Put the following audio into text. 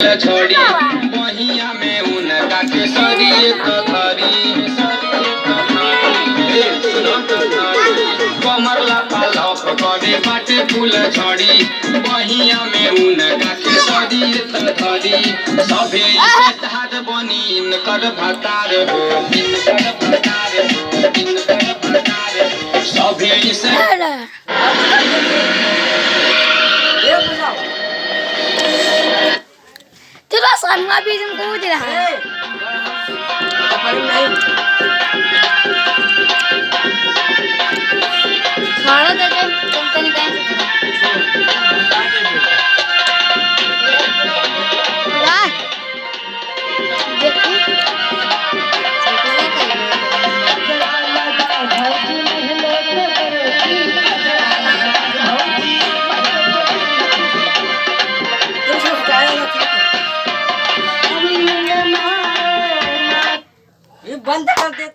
छोड़ी बहिया में उनका के सरिये कमर लापालप करे बाटे फूल झड़ी बहिया में उनका के सरिये सभे हाथ बनी इनकर भतार हो सभे से Terus kan ngabisin ko dila. Sara dede company time se kara. Wah. Dekhi. बंद कर दे।